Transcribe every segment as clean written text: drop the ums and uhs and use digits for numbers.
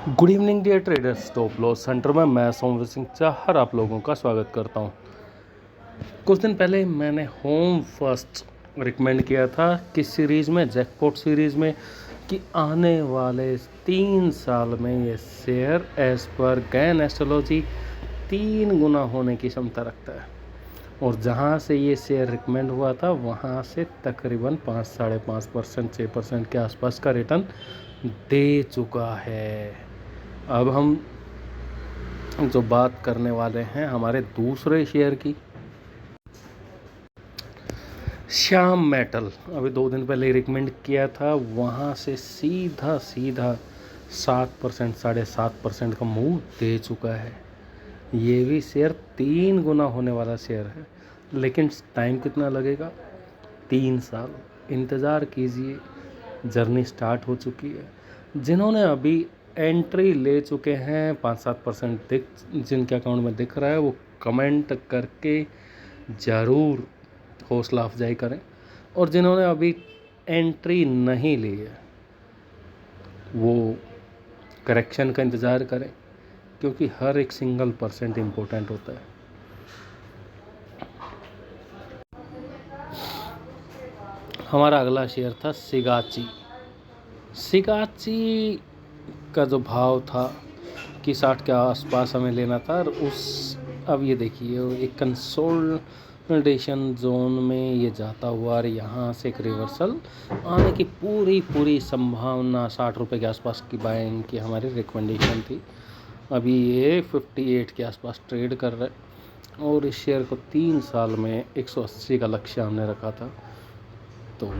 Good evening dear traders. Stop loss centre में मैं सोमवीर सिंह चाहर आप लोगों का स्वागत करता हूं। कुछ दिन पहले मैंने होम फर्स्ट रिकमेंड किया था कि सीरीज़ में, जैकपॉट सीरीज़ में, कि आने वाले 3 साल में ये share as per Gann astrology 3 गुना होने की क्षमता रखता है। और जहाँ से ये शेयर रिकमेंड हुआ था वहाँ से तकरीबन 5-5.5%, 6% के आसपास का रिटर्न दे चुका है। अब हम जो बात करने वाले हैं हमारे दूसरे शेयर की, श्याम मेटल। अभी 2 दिन पहले रिकमेंड किया था, वहाँ से सीधा 7%, 7.5% का मूव दे चुका है। ये भी शेयर 3 गुना होने वाला शेयर है, लेकिन टाइम कितना लगेगा? 3 साल इंतज़ार कीजिए। जर्नी स्टार्ट हो चुकी है। जिन्होंने अभी एंट्री ले चुके हैं, 5-7% दिख जिनके अकाउंट में दिख रहा है, वो कमेंट करके ज़रूर हौसला अफजाई करें। और जिन्होंने अभी एंट्री नहीं ली है वो करेक्शन का इंतज़ार करें, क्योंकि हर एक सिंगल % इम्पोर्टेंट होता है। हमारा अगला शेयर था सिगाची। सिगाची का जो भाव था कि 60 के आसपास हमें लेना था, और अब ये देखिए एक कंसोलिडेशन जोन में ये जाता हुआ और यहाँ से एक रिवर्सल आने की पूरी संभावना, 60 रुपये के आसपास की बाइंग की हमारी रिकमेंडेशन थी। अभी ये 58 के आसपास ट्रेड कर रहा है, और इस शेयर को 3 साल में 180 का लक्ष्य हमने रखा था। तो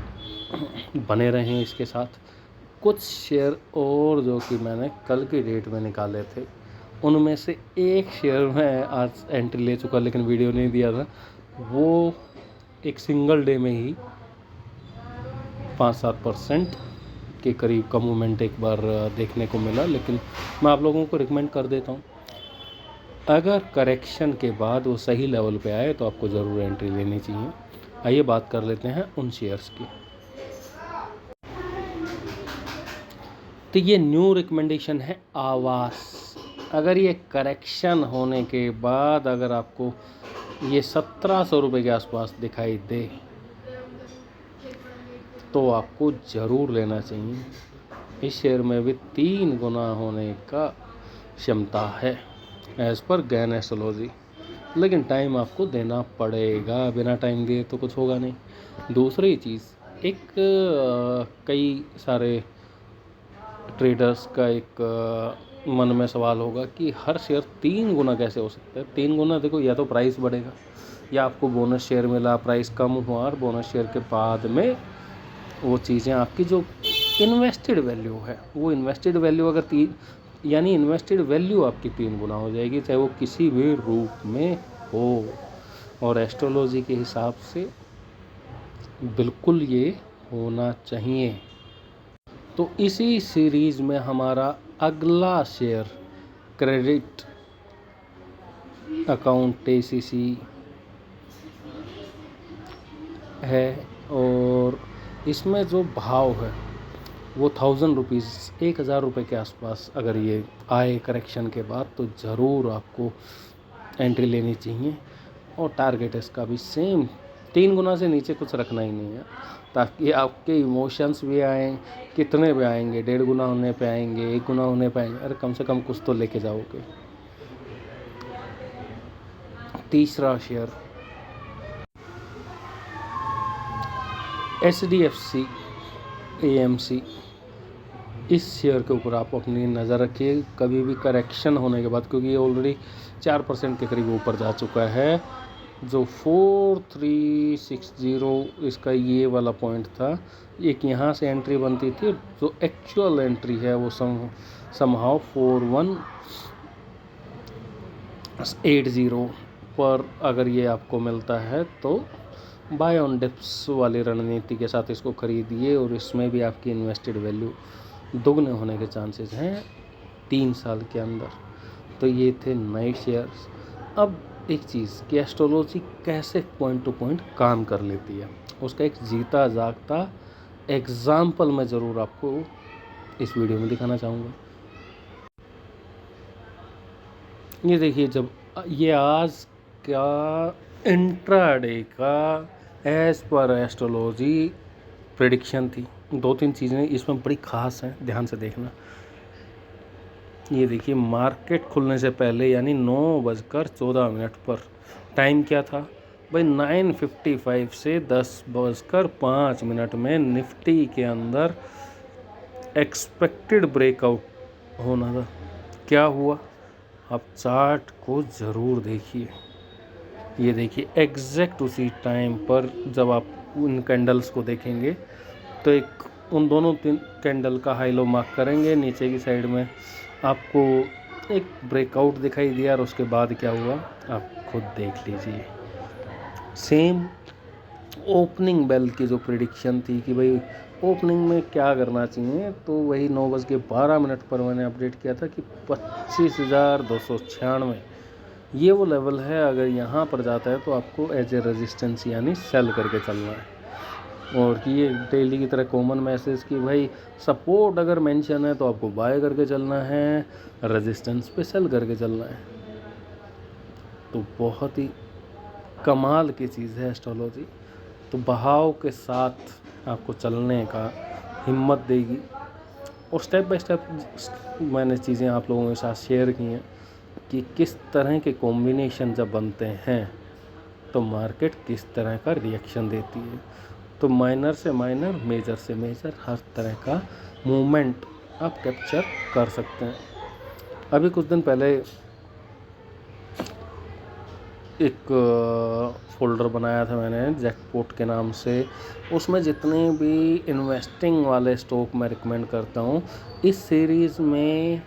बने रहें इसके साथ। कुछ शेयर और जो कि मैंने कल की डेट में निकाले थे, उनमें से एक शेयर में आज एंट्री ले चुका, लेकिन वीडियो नहीं दिया था। वो एक सिंगल डे में ही 5-7% के करीब का मूवमेंट एक बार देखने को मिला, लेकिन मैं आप लोगों को रिकमेंड कर देता हूँ, अगर करेक्शन के बाद वो सही लेवल पे आए तो आपको ज़रूर एंट्री लेनी चाहिए। आइए बात कर लेते हैं उन शेयर्स की। तो ये न्यू रिकमेंडेशन है आवास। अगर ये करेक्शन होने के बाद अगर आपको ये 1700 रुपये के आसपास दिखाई दे तो आपको ज़रूर लेना चाहिए। इस शेयर में भी 3 गुना होने का क्षमता है एज़ पर गैन एस्ट्रोलॉजी, लेकिन टाइम आपको देना पड़ेगा। बिना टाइम दिए तो कुछ होगा नहीं। दूसरी चीज़, एक कई सारे ट्रेडर्स का एक मन में सवाल होगा कि हर शेयर 3 गुना कैसे हो सकता है? 3 गुना देखो, या तो प्राइस बढ़ेगा, या आपको बोनस शेयर मिला, प्राइस कम हुआ, और बोनस शेयर के बाद में वो चीज़ें आपकी जो इन्वेस्टेड वैल्यू है, वो इन्वेस्टेड वैल्यू अगर यानी इन्वेस्टेड वैल्यू आपकी 3 गुना हो जाएगी, चाहे वो किसी भी रूप में हो। और एस्ट्रोलॉजी के हिसाब से बिल्कुल ये होना चाहिए। तो इसी सीरीज़ में हमारा अगला शेयर क्रेडिट अकाउंट ACC है, और इसमें जो भाव है वो 1000 रुपीज़, 1000 रुपये के आसपास अगर ये आए करेक्शन के बाद तो ज़रूर आपको एंट्री लेनी चाहिए। और टारगेट इसका भी सेम 3 गुना से नीचे कुछ रखना ही नहीं है, ताकि आपके इमोशंस भी आएँ। कितने पे आएंगे? 1.5 गुना होने पे आएंगे, 1 गुना होने पे आएंगे, अरे कम से कम कुछ तो लेके जाओगे। तीसरा शेयर HDFC AMC। इस शेयर के ऊपर आप अपनी नज़र रखिए कभी भी करेक्शन होने के बाद, क्योंकि ये ऑलरेडी 4% के करीब ऊपर जा चुका है। जो 4360 इसका ये वाला पॉइंट था, एक यहाँ से एंट्री बनती थी, जो एक्चुअल एंट्री है वो समहाउ 4180 पर अगर ये आपको मिलता है तो बाय ऑन डिप्स वाली रणनीति के साथ इसको खरीदिए, और इसमें भी आपकी इन्वेस्टेड वैल्यू दोगुने होने के चांसेस हैं 3 साल के अंदर। तो ये थे नए शेयर्स। अब एक चीज़ कि एस्ट्रोलॉजी कैसे पॉइंट टू पॉइंट काम कर लेती है, उसका एक जीता जागता एग्जाम्पल मैं ज़रूर आपको इस वीडियो में दिखाना चाहूँगा। ये देखिए, जब ये आज का इंट्राडे का एज पर एस्ट्रोलॉजी प्रेडिक्शन थी। 2-3 चीज़ें इसमें बड़ी ख़ास हैं, ध्यान से देखना। ये देखिए, मार्केट खुलने से पहले यानी 9:14 पर टाइम क्या था भाई, 9:55 से 10:05 में निफ्टी के अंदर एक्सपेक्टेड ब्रेकआउट होना था। क्या हुआ, आप चार्ट को ज़रूर देखिए। ये देखिए, एग्जैक्ट उसी टाइम पर जब आप उन कैंडल्स को देखेंगे तो एक उन दोनों 3 कैंडल का हाई लो मार्क करेंगे, नीचे की साइड में आपको एक ब्रेकआउट दिखाई दिया और उसके बाद क्या हुआ आप खुद देख लीजिए। सेम ओपनिंग बेल की जो प्रिडिक्शन थी कि भाई ओपनिंग में क्या करना चाहिए, तो वही 9:12 पर मैंने अपडेट किया था कि 25,296 ये वो लेवल है। अगर यहाँ पर जाता है तो आपको एज ए रेजिस्टेंस यानी सेल करके चलना है। और कि ये डेली की तरह कॉमन मैसेज कि भाई सपोर्ट अगर मेंशन है तो आपको बाय करके चलना है, रेजिस्टेंस पे सेल करके चलना है। तो बहुत ही कमाल की चीज़ है एस्ट्रोलॉजी। तो बहाव के साथ आपको चलने का हिम्मत देगी। और स्टेप बाय स्टेप मैंने चीज़ें आप लोगों के साथ शेयर की हैं कि किस तरह के कॉम्बिनेशन जब बनते हैं तो मार्केट किस तरह का रिएक्शन देती है। तो माइनर से माइनर, मेजर से मेजर, हर तरह का मूवमेंट आप कैप्चर कर सकते हैं। अभी कुछ दिन पहले एक फ़ोल्डर बनाया था मैंने जैकपॉट के नाम से। उसमें जितने भी इन्वेस्टिंग वाले स्टॉक मैं रिकमेंड करता हूँ, इस सीरीज़ में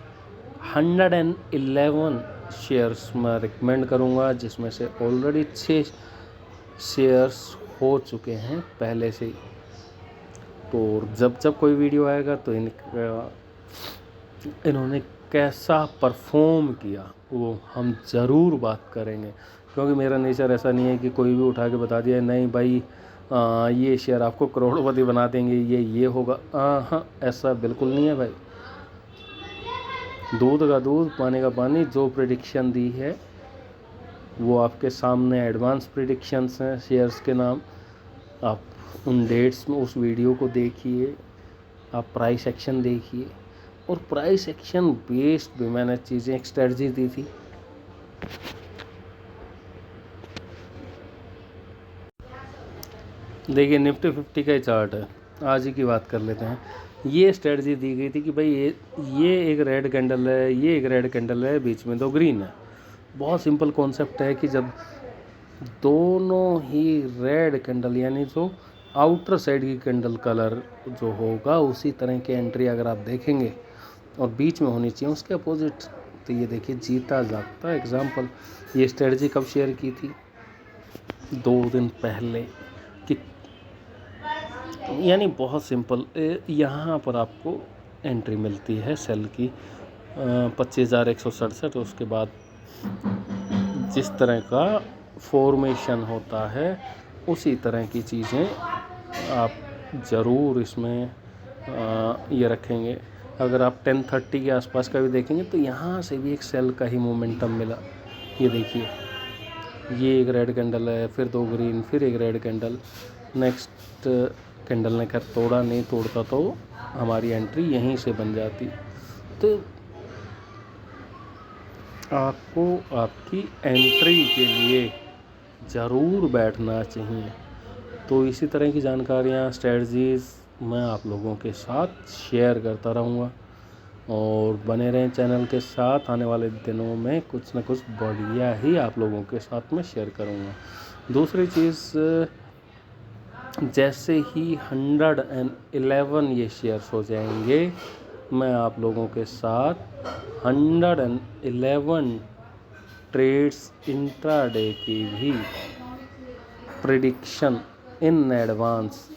111 शेयर्स मैं रिकमेंड करूँगा, जिसमें से ऑलरेडी 6 शेयर्स हो चुके हैं पहले से ही। तो जब कोई वीडियो आएगा तो इन्होंने कैसा परफॉर्म किया वो हम ज़रूर बात करेंगे। क्योंकि मेरा नेचर ऐसा नहीं है कि कोई भी उठा के बता दिया नहीं भाई ये शेयर आपको करोड़पति बना देंगे, ये होगा। हाँ, ऐसा बिल्कुल नहीं है भाई। दूध का दूध, पानी का पानी, जो प्रेडिक्शन दी है वो आपके सामने एडवांस प्रेडिक्शंस हैं शेयर्स के नाम। आप उन डेट्स में उस वीडियो को देखिए, आप प्राइस एक्शन देखिए। और प्राइस एक्शन बेस्ड भी मैंने चीज़ें एक स्ट्रेटजी दी थी। देखिए, निफ्टी 50 का ही चार्ट है, आज ही की बात कर लेते हैं। ये स्ट्रेटजी दी गई थी कि भाई ये एक रेड कैंडल है, ये एक रेड कैंडल है, बीच में 2 ग्रीन है। बहुत सिंपल कॉन्सेप्ट है कि जब दोनों ही रेड कैंडल यानी जो आउटर साइड की कैंडल कलर जो होगा उसी तरह की एंट्री अगर आप देखेंगे और बीच में होनी चाहिए उसके अपोजिट, तो ये देखिए जीता जागता एग्जाम्पल। ये स्ट्रेटजी कब शेयर की थी, 2 दिन पहले कि यानी बहुत सिंपल। यहाँ पर आपको एंट्री मिलती है सेल की 25,167। उसके बाद जिस तरह का फॉर्मेशन होता है उसी तरह की चीज़ें आप ज़रूर इसमें ये रखेंगे। अगर आप 10:30 के आसपास का भी देखेंगे तो यहाँ से भी एक सेल का ही मोमेंटम मिला। ये देखिए, ये एक रेड कैंडल है, फिर 2 ग्रीन, फिर एक रेड कैंडल। नेक्स्ट कैंडल ने खैर तोड़ा, नहीं तोड़ता तो हमारी एंट्री यहीं से बन जाती। तो आपको आपकी एंट्री के लिए ज़रूर बैठना चाहिए। तो इसी तरह की जानकारियाँ, स्ट्रेटजीज़ मैं आप लोगों के साथ शेयर करता रहूँगा और बने रहें चैनल के साथ। आने वाले दिनों में कुछ ना कुछ बढ़िया ही आप लोगों के साथ में शेयर करूँगा। दूसरी चीज़, जैसे ही 111 ये शेयर्स हो जाएंगे, मैं आप लोगों के साथ 111 ट्रेड्स इंट्राडे की भी प्रेडिक्शन इन एडवांस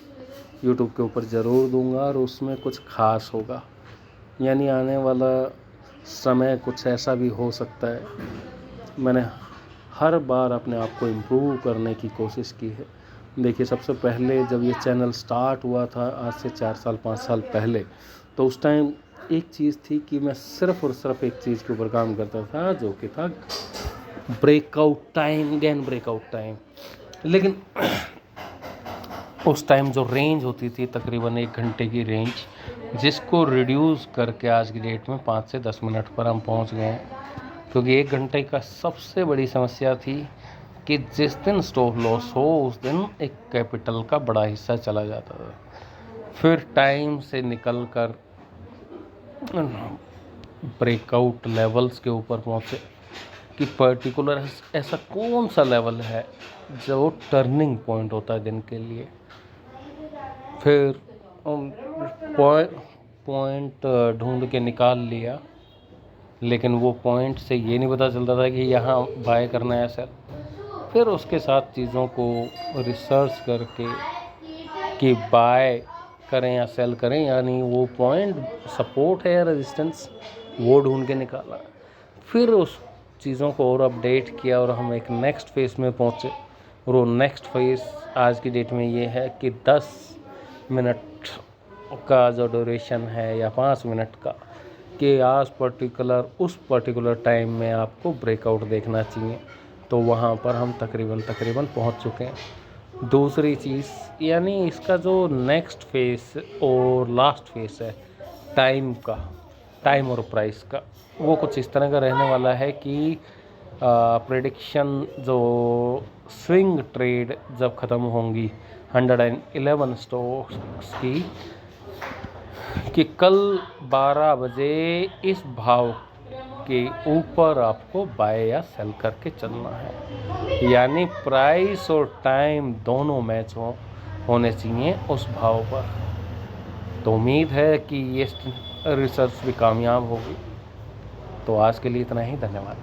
यूट्यूब के ऊपर ज़रूर दूंगा और उसमें कुछ ख़ास होगा। यानी आने वाला समय कुछ ऐसा भी हो सकता है। मैंने हर बार अपने आप को इम्प्रूव करने की कोशिश की है। देखिए, सबसे पहले जब ये चैनल स्टार्ट हुआ था आज से 4 साल 5 साल पहले, तो उस टाइम एक चीज़ थी कि मैं सिर्फ और सिर्फ एक चीज़ के ऊपर काम करता था, जो कि था breakout time, gain breakout time. लेकिन उस टाइम जो रेंज होती थी तकरीबन 1 घंटे की रेंज, जिसको रिड्यूस करके आज की डेट में 5 से 10 मिनट पर हम पहुंच गए हैं। क्योंकि 1 घंटे का सबसे बड़ी समस्या थी कि जिस दिन स्टॉप लॉस हो उस दिन एक कैपिटल का बड़ा हिस्सा चला जाता था। फिर टाइम से निकल कर ब्रेकआउट लेवल्स के ऊपर पहुँचे कि पर्टिकुलर ऐसा कौन सा लेवल है जो टर्निंग पॉइंट होता है दिन के लिए। फिर पॉइंट ढूंढ के निकाल लिया, लेकिन वो पॉइंट से ये नहीं पता चलता था कि यहाँ बाय करना है सेल। फिर उसके साथ चीज़ों को रिसर्च करके कि बाय करें या सेल करें, यानी वो पॉइंट सपोर्ट है या रेजिस्टेंस, वो ढूंढ के निकाला। फिर उस चीज़ों को और अपडेट किया और हम एक नेक्स्ट फेज़ में पहुँचे। और वो नेक्स्ट फेज़ आज की डेट में ये है कि 10 मिनट का जो ड्यूरेशन है या 5 मिनट का, कि आज उस पर्टिकुलर टाइम में आपको ब्रेकआउट देखना चाहिए। तो वहाँ पर हम तकरीबन पहुँच चुके हैं। दूसरी चीज़, यानी इसका जो नेक्स्ट फेज़ और लास्ट फेज़ है टाइम और प्राइस का, वो कुछ इस तरह का रहने वाला है कि प्रेडिक्शन जो स्विंग ट्रेड जब ख़त्म होंगी 111 स्टॉक्स की, कि कल 12 बजे इस भाव के ऊपर आपको बाय या सेल करके चलना है। यानी प्राइस और टाइम दोनों मैच होने चाहिए उस भाव पर। तो उम्मीद है कि ये रिसर्च भी कामयाब होगी। तो आज के लिए इतना ही, धन्यवाद।